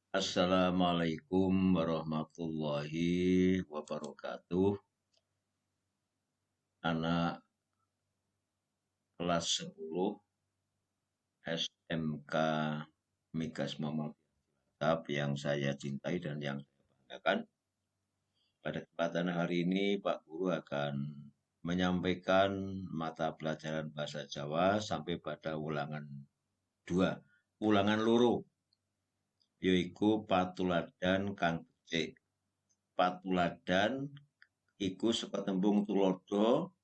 Assalamualaikum warahmatullahi wabarakatuh. Anak kelas 10 SMK Migas Muhammadiyah yang saya cintai dan yang saya banggakan. Pada kesempatan hari ini Pak Guru akan menyampaikan mata pelajaran bahasa Jawa sampai pada ulangan 2, ulangan loro, yaitu patuladan kang becik. Patuladan iku saka tembung tulodo,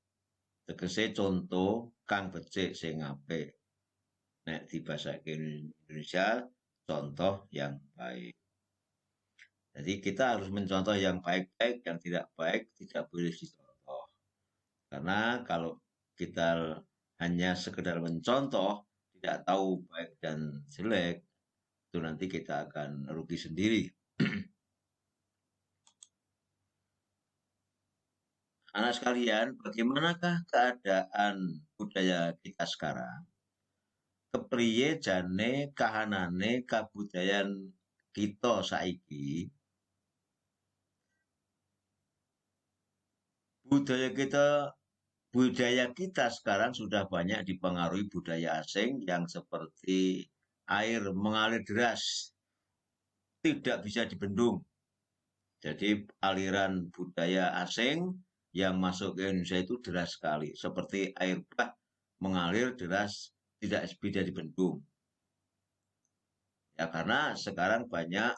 tegese contoh kang becik sing apik. Nek dibasake Indonesia, contoh yang baik. Jadi kita harus mencontoh yang baik-baik, yang tidak baik tidak boleh dicontoh. Karena kalau kita hanya sekedar mencontoh, tidak tahu baik dan jelek, itu nanti kita akan rugi sendiri. Anak sekalian, bagaimanakah keadaan budaya kita sekarang? Kepriye jane kahanane kabudayan kita saiki? Budaya kita sekarang sudah banyak dipengaruhi budaya asing yang seperti air mengalir deras, tidak bisa dibendung. Jadi aliran budaya asing yang masuk ke Indonesia itu deras sekali, seperti air bah mengalir deras, tidak bisa dibendung. Ya karena sekarang banyak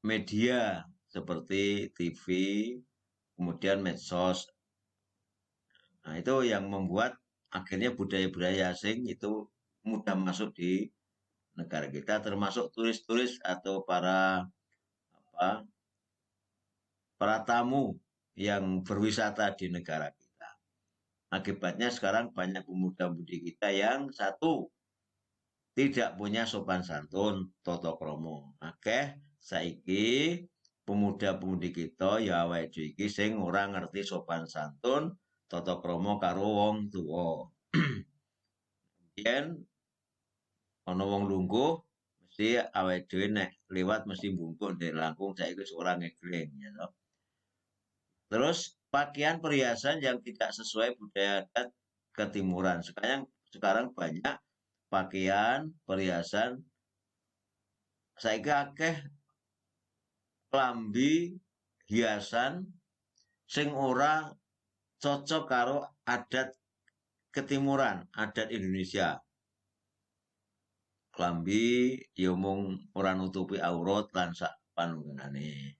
media seperti TV, kemudian medsos. Nah, itu yang membuat akhirnya budaya-budaya asing itu mudah masuk di negara kita, termasuk turis-turis atau apa para tamu yang berwisata di negara kita. Akibatnya sekarang banyak pemuda-pemudi kita yang satu tidak punya sopan santun, toto kromo. Akeh saiki pemuda-pemudi kita ya awake dhewe iki sing ora ngerti sopan santun, toto kromo karo wong tuwa. Yen ana wong lungguh mesti awake dhewe nek liwat mesti bungkuk ndek langkung, saiki wis ora ngegling ya toh. Terus pakaian perhiasan yang tidak sesuai budaya adat ketimuran. Sekarang banyak pakaian perhiasan saiki akeh klambi hiasan sing ora cocok karo adat ketimuran, adat Indonesia. Klambi ya mung ora nutupi aurat lan sak panunggalane.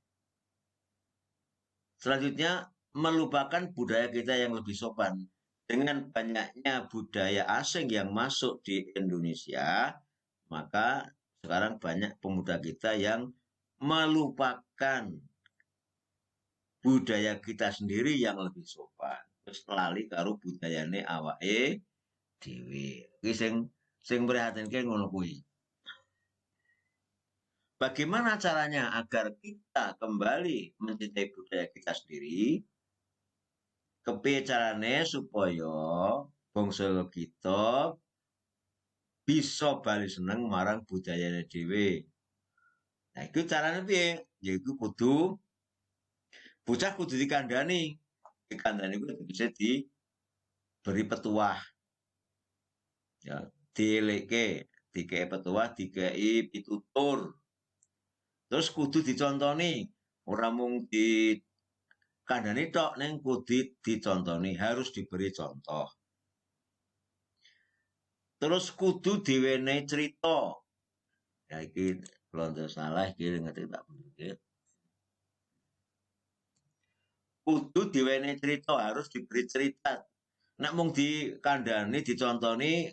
Selanjutnya, melupakan budaya kita yang lebih sopan. Dengan banyaknya budaya asing yang masuk di Indonesia, maka sekarang banyak pemuda kita yang melupakan budaya kita sendiri yang lebih sopan. Terus lali karo budayane awake dhewe. Iki sing prihatinke ngono kuwi. Bagaimana caranya agar kita kembali mencintai budaya kita sendiri? Kepiye carane supaya bangsa kita bisa bali seneng marang budayane dhewe. Nah, iku carane piye? Yaiku bocah kudu dikandani. Dikandani kuwi bisa diberi petuah. Ya, dieleke, dikei petuah, dikei pitutur. Terus kudu dicontoni, ora mung dikandani tok ning kudu dicontoni, harus diberi contoh. Terus kudu diwenehi cerita. Ya iki londo salah iki ngerti tak bener. Kudu diwenehi cerita, harus diberi cerita. Nek mung dikandani, dicontoni,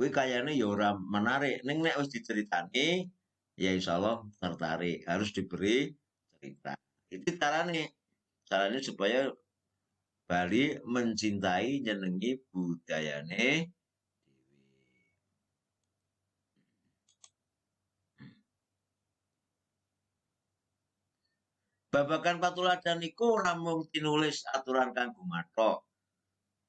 kuwi kayane ya ora menarik. Ning nek wis diceritani, ya insyaallah tertarik. Harus diberi cerita. Itu carane. Carane supaya Bali mencintai nyenengi budayane dhewe. Babagan patuladan iku ora mung tinulis aturan kang gumathok.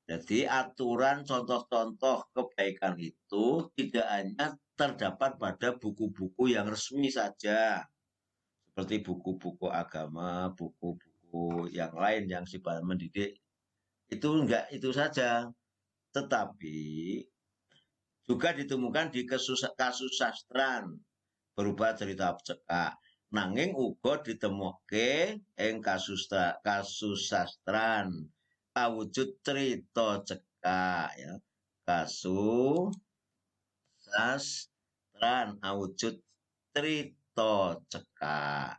Jadi aturan contoh-contoh kebaikan itu tidak hanya terdapat pada buku-buku yang resmi saja, seperti buku-buku agama, buku-buku yang lain yang sifatnya mendidik. Itu enggak itu saja, tetapi juga ditemukan di kasus sastran berupa cerita cekak. Nanging uga ditemuke ing kasus sastran awujud cerita cekak ya. Kasus sastran awujud cerita cekak.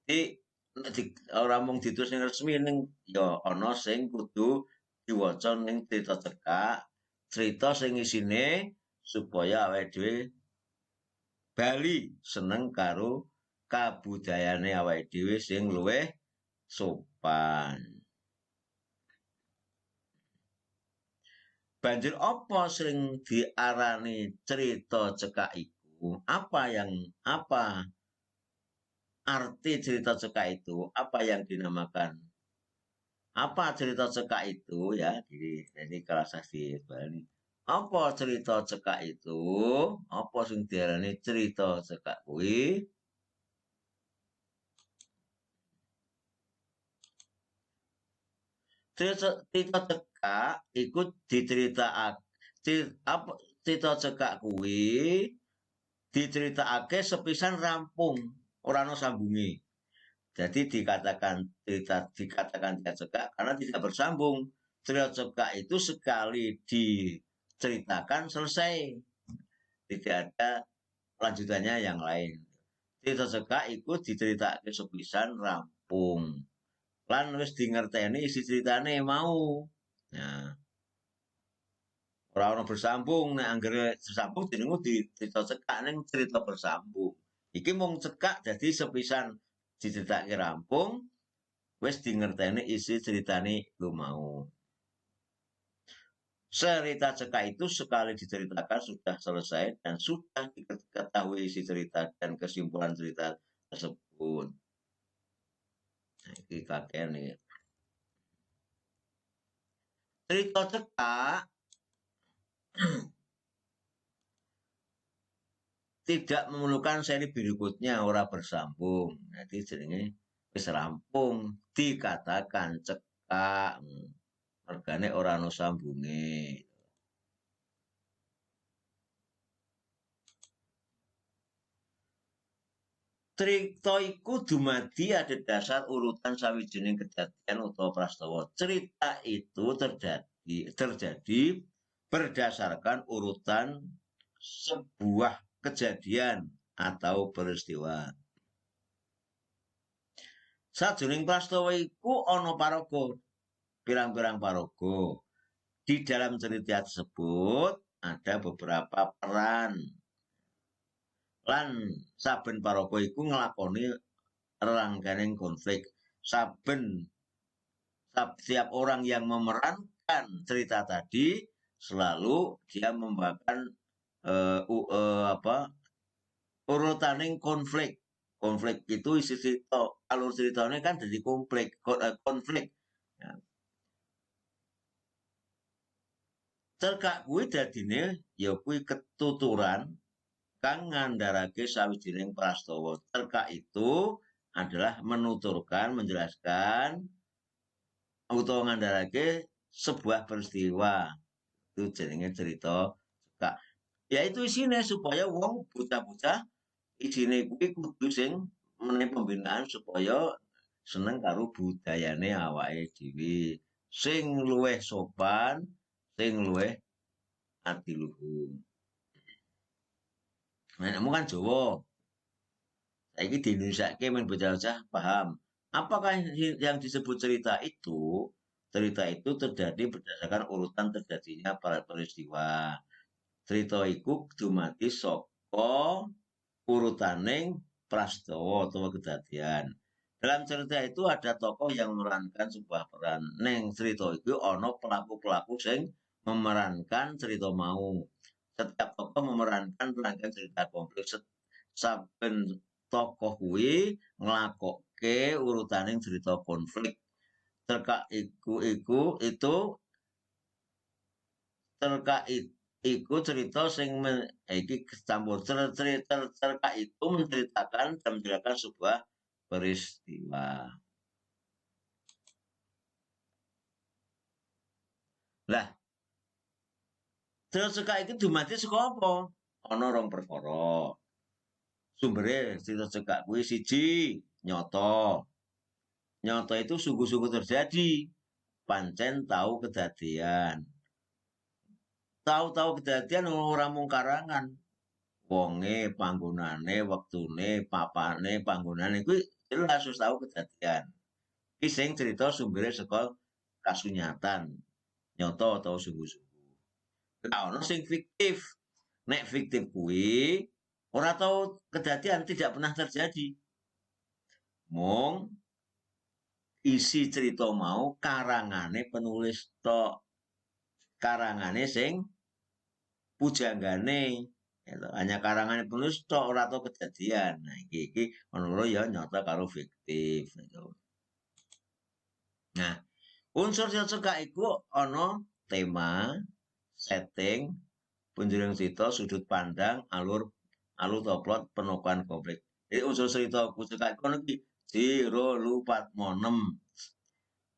Jadi ora mung ditulis ning resmi ning ya ana sing kudu diwaca ning cerita cekak, cerita sing isine supaya awake dhewe bali seneng karo kabudayane awake dhewe sing luwih sopan. Banjur apa sing diarani cerita cekak iku? Apa arti cerita cekak itu? Apa yang dinamakan? Apa cerita cekak itu ya? Jadi kalau saya di Bali. Apa cerita cekak itu? Apa sing diarani cerita cekak kuwi? Cerita cekak iku diceritakake apa cerita cekak kuwi diceritakake sepisan rampung, ora ana sambunge. Jadi dikatakan cerita cekak karena tidak bersambung. Cerita cekak itu sekali diceritakan selesai, tidak ada lanjutannya yang lain. Cerita cekak itu diceritake sepisan rampung. Lan wis dingerteni isi ceritane mau. Nah, ora ono bersambung, nek anggere bersambung jenengmu cerita cekak ning cerita bersambung. Iki mung cekak dadi sepisan diceritake rampung, wis dingerteni isi ceritane lu mau. Cerita cekak itu sekali diceritakan sudah selesai dan sudah diketahui isi cerita dan kesimpulan cerita tersebut. Nah, ini kakek nih. Cerita cekak tidak memerlukan seri berikutnya ora bersambung. Jadi jenenge wis rampung dikatakan cekak. Mergane ora ono sambunge. Cerita iku dumadi adhedhasar urutan sawijining kedadian utawa prastawa. Cerita itu terjadi berdasarkan urutan sebuah kejadian atau peristiwa. Sajroning prastawa iku ana paraga, pirang-pirang paraga. Di dalam cerita tersebut ada beberapa peran. Lan saben paraga iku nglakoni rangkaian konflik. Setiap orang yang memerankan cerita tadi selalu dia membawakan urutaning konflik. Konflik itu isi cerita. Alur ceritanya kan jadi konflik. Ya. Cerkak kuwi dadine ya kuwi ketuturan kang ngandharake sawijining prastawa. Cerkak itu adalah menuturkan, menjelaskan utawa ngandharake sebuah peristiwa. Itu jenenge cerita cekak. Ya itu isine supaya wong bocah-bocah isine kuwi kudu sing menehi pembinaan supaya seneng karo budayane awake dhewe. Sing luwih sopan, sing luwih adiluhung. Nenekmu kan Jawa. Saiki di Indonesia men bocah-bocah paham. Apakah yang disebut cerita itu? Cerita itu terjadi berdasarkan urutan terjadinya para peristiwa. Cerita iku dumadi saka urutaning prastawa atau kejadian. Dalam cerita itu ada tokoh yang memerankan sebuah peran. Neng cerita itu ono pelaku-pelaku sing memerankan cerita mau. Setiap tokoh memerankan rangkaian cerita konflik. Saben tokoh kuwi nglakokke urutaning cerita konflik. Cerkak iku itu cerkak iku cerita sing iki campur cerkak itu menceritakan sebuah peristiwa. Lah, cerkak iki dumadi saka apa? Ana rong perkara. Sumbere cerita cerkak kuwi siji, nyoto. Nyoto itu sungguh-sungguh terjadi. Pancen tahu kedadian. Tahu-tahu kedadian ora mung karangan. Wonge, panggonane, wektune, papane, panggonane kuwi jelas wis tahu kedadian. Iki sing cerita sumbere saka kasunyatan, nyoto atau sungguh-sungguh. Nah, ono sing fiktif. Nek fiktif kuwi ora tahu kedadian, tidak pernah terjadi. Mung isi cerita mau karangane penulis tok. Karangane sing pujanggane. Gitu. Hanya karangan penulis tok ora tau kejadian. Nah, iki menurut ya nyata karo fiktif gitu. Nah, unsur cerita iku ana tema, setting, penjelasan cerita, sudut pandang, alur plot, penokohan konflik. Jadi unsur cerita cerita iku iki 0, 4, 6.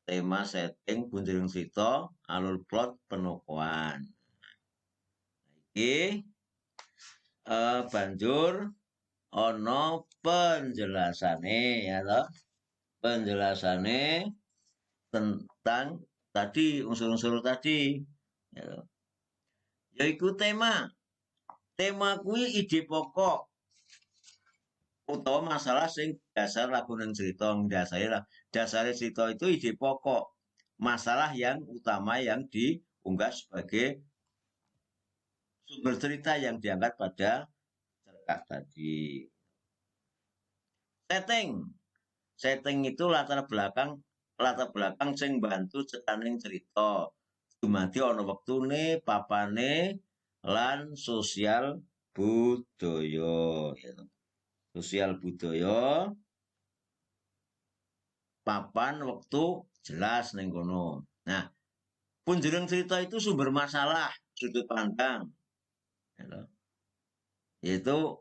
Tema, setting, penjelasan cerita, alur plot, penokohan. Iki banjur ono penjelasane ya toh. Penjelasane tentang tadi unsur-unsur tadi ya toh. Yaiku tema. Tema kuwi ide pokok utawa masalah sing dasar lakuning cerita dasare cerita itu ide pokok masalah yang utama yang diunggah sebagai sumber cerita yang diangkat pada cerkak tadi. Setting itu latar belakang sing bantu cetaning cerita. Dumadi ana wektune, papane, lan sosial budaya. Sosial budaya, papan, wektu jelas ning kono. Nah, punjering cerita itu sumber masalah, sudut pandang. Yaitu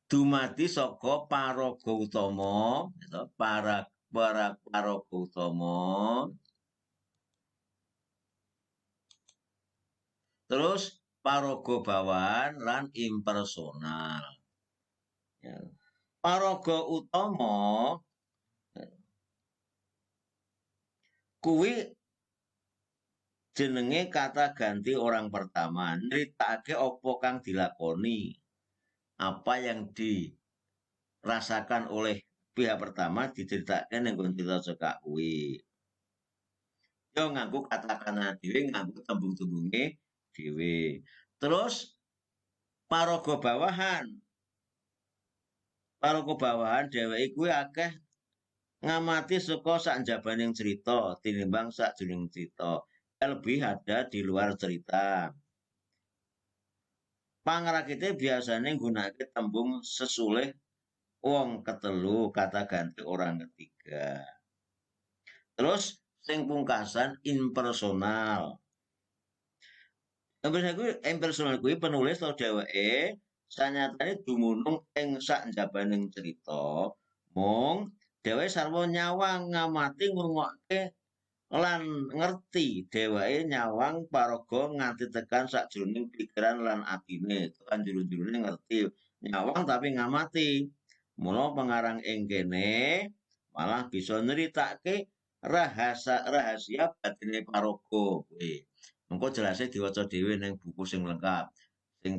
dumadi saka paraga utama, paraga utama. Terus paraga bawahan lan impersonal. Ya. Paraga utama kuwi jenenge kata ganti orang pertama. Nritakake apa kang dilakoni. Apa yang dirasakan oleh pihak pertama diceritakan ning cerita cerkak kuwi. Yo nganggo kata-kata dhewe, nganggo tembung-tembunge dhewe. Terus paraga bawahan. Paraga bawahan dheweke kuwi akeh ngamati saka sakjabaning cerita tinimbang sakjroning cerita. Lebih ada di luar cerita. Pangrakite biasanya nggunakake tembung sesulih wong ketelu, kata ganti orang ketiga. Terus sing pungkasan impersonal. Impersonal kuwi penulis atau dheweke sanyatane dumunung ing sakjabaning cerita. Mung dheweke sarwa nyawang ngamati ngrungokke lan ngerti dheweke nyawang paraga nganti tekan sakjroning pikiran lan atine. Tekan jero-jerone ngerti nyawang tapi ngamati. Mula pengarang ing kene malah bisa nyeritake rahasia batine paraga kuwi. Engko jelasnya diwaca dhewe ning buku sing lengkap sing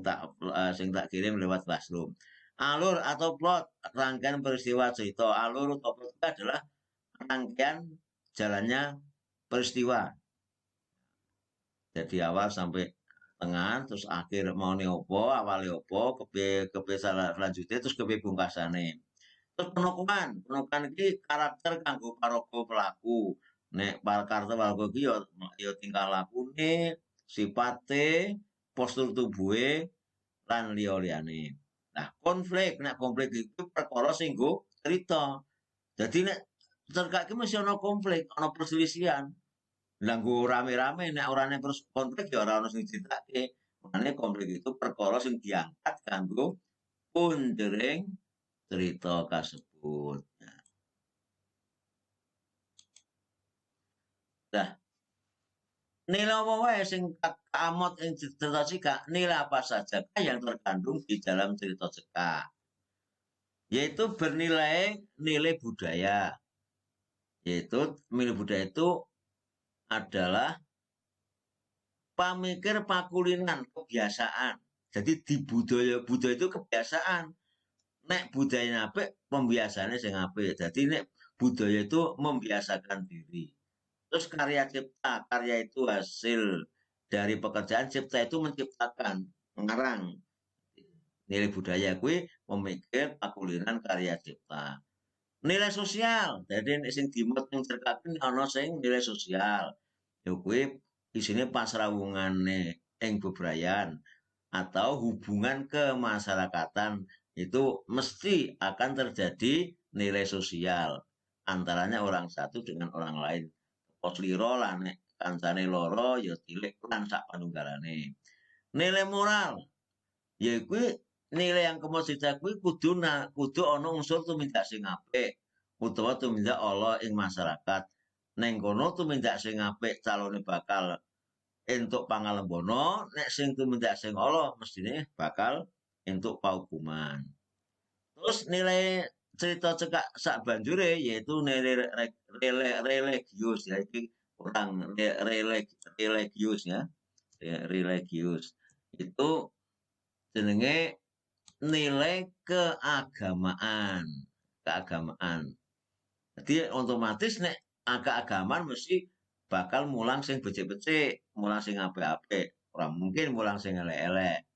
tak kirim lewat Classroom. Alur atau plot rangkaian peristiwa cerita. Alur atau plot adalah rangkaian jalannya peristiwa. Jadi awal sampai tengah, terus akhir mau opo, awalnya opo, kepe selanjutnya, terus kepe pungkasane. Terus penokohan ini karakter kanggo paraga pelaku. Nek karakter pelaku iki ya tingkah lakune, sipate, postur tubuhe lan liya-liyane. Nah, nek konflik itu perkara sing nggo cerita. Jadi nek cerkak iki mesti ana konflik, ana perselisihan. Lah nggo rame-rame nek orane terus konflik ya ora ono sing diceritake. Makane konflik itu perkara sing diangkat kanggo pundering cerita kasebut. Nah, nilai apa wae sing kamot ing cerita cekak, nilai apa saja yang terkandung di dalam cerita cekak? Yaitu bernilai nilai budaya. Yaitu nilai budaya itu adalah pamikir pakulinan kebiasaan. Jadi di budaya itu kebiasaan. Nek budaya apik, pembiasaannya sing apik. Jadi nek budaya itu membiasakan diri. Terus karya cipta, karya itu hasil dari pekerjaan, cipta itu menciptakan, mengarang. Nilai budaya kuwi memikir pakulinan karya cipta. Nilai sosial, jadi sing dimut yang terkait ana sing nilai sosial. Ya kuwi isine pasrawungane ing bebrayan atau hubungan kemasyarakatan itu mesti akan terjadi nilai sosial antaranya orang satu dengan orang lain. Pos liro lah nek kancane loro ya tilik lan sak panunggalane. Nilai moral ya kuwi nilai yang kemosidak kuwi kudu ana unsur tumindak sing apik utawa tumindak ala ing masyarakat. Neng kono tumindak sing apik calone bakal entuk pangalembono, nek sing tumindak sing ala mestine bakal entuk paukuman. Terus nilai cerita cekak sak banjure yaitu nilai religius ya iki orang religius ya. Religius itu jenenge nilai keagamaan. Keagamaan. Jadi otomatis nek keagamaan mesti bakal mulang sing becik-becik, mulang sing apik-apik. Ora mungkin mulang sing elek-elek.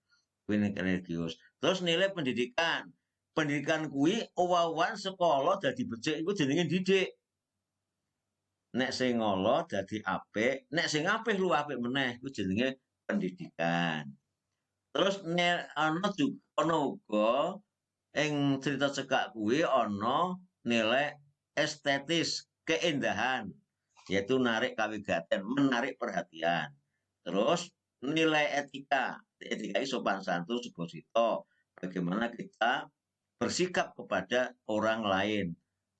Kuwi religius. Terus nilai pendidikan. Pendidikan kuwi owahan sekolah dadi becik iku jenenge didik. Nek sing ngolo dadi apik, nek sing apik lu apik meneh iku jenenge pendidikan. Terus ana uga ing cerita cekak kuwi ana nilai estetis, keindahan, yaitu narik kawigaten, menarik perhatian. Terus nilai etika, etika sopan santun, subosito, bagaimana kita bersikap kepada orang lain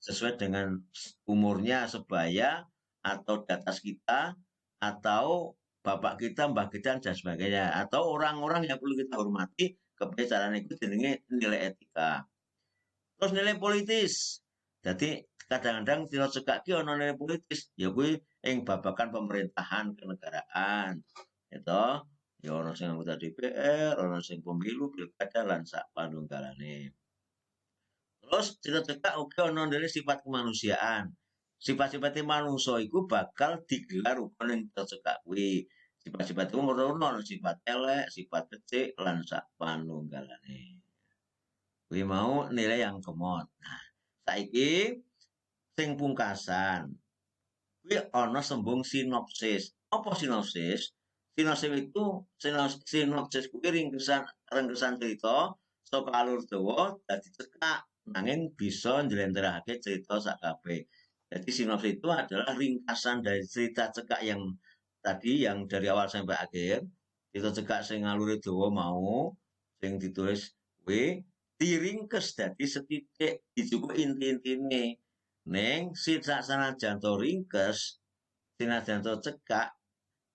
sesuai dengan umurnya sebaya atau di atas kita atau bapak kita, mbah kita dan sebagainya atau orang-orang yang perlu kita hormati kebiasaan itu jenenge nilai etika. Terus nilai politis. Jadi kadang-kadang tidak suka ki ono nilai politis, ya kuwi ing babagan pemerintahan kenegaraan. Itu ya ono sing anggota DPR, ono sing pemilu, pilkada lan sak panunggalane. Terus cita-cita oke ono nilai sifat kemanusiaan. Sifat-sifat manusia itu bakal digelar uga ning cita kuwi. Sifat-sifat itu ono sifat elek, sifat becik lan sak panunggalane. Kuwi mau nilai yang kemot. Nah, saiki sing pungkasan. Kuwi ana sembung sinopsis. Apa sinopsis? Sinopsis itu sinopsis kuwi ringkesan cerita saka alur dawa dadi cekak nanging bisa njlentrehake cerita sak kabeh. Jadi sinopsis itu adalah ringkasan dari cerita cekak yang tadi yang dari awal sampai akhir. Cerita cekak sing alure dawa mau sing ditulis kuwi diringkes dadi setitik dijupuk inti-intine. Neng sanajan to ringkes, sanajan to cekak,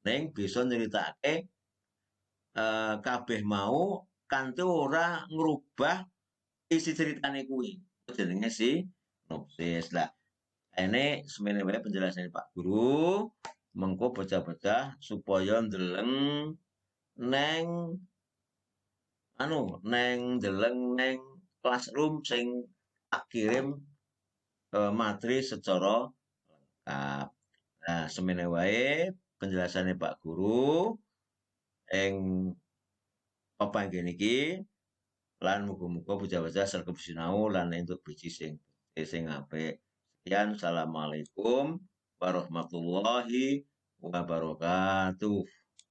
neng bisa nyeritake kabeh mau kanthi ora ngrubah isi ceritane kuwi. Jenenge sinopsis. Lah, ini semene wae penjelasan Pak Guru. Mengko bocah-bocah supaya ndeleng neng neng ndeleng neng classroom sing tak kirim materi secara lengkap. Nah, semene wae penjelasannya Pak Guru ing papanggih niki lan muga-muga bocah-bocah sregep sinau lan entuk biji sing apik. Sekian, assalamualaikum warahmatullahi wabarakatuh.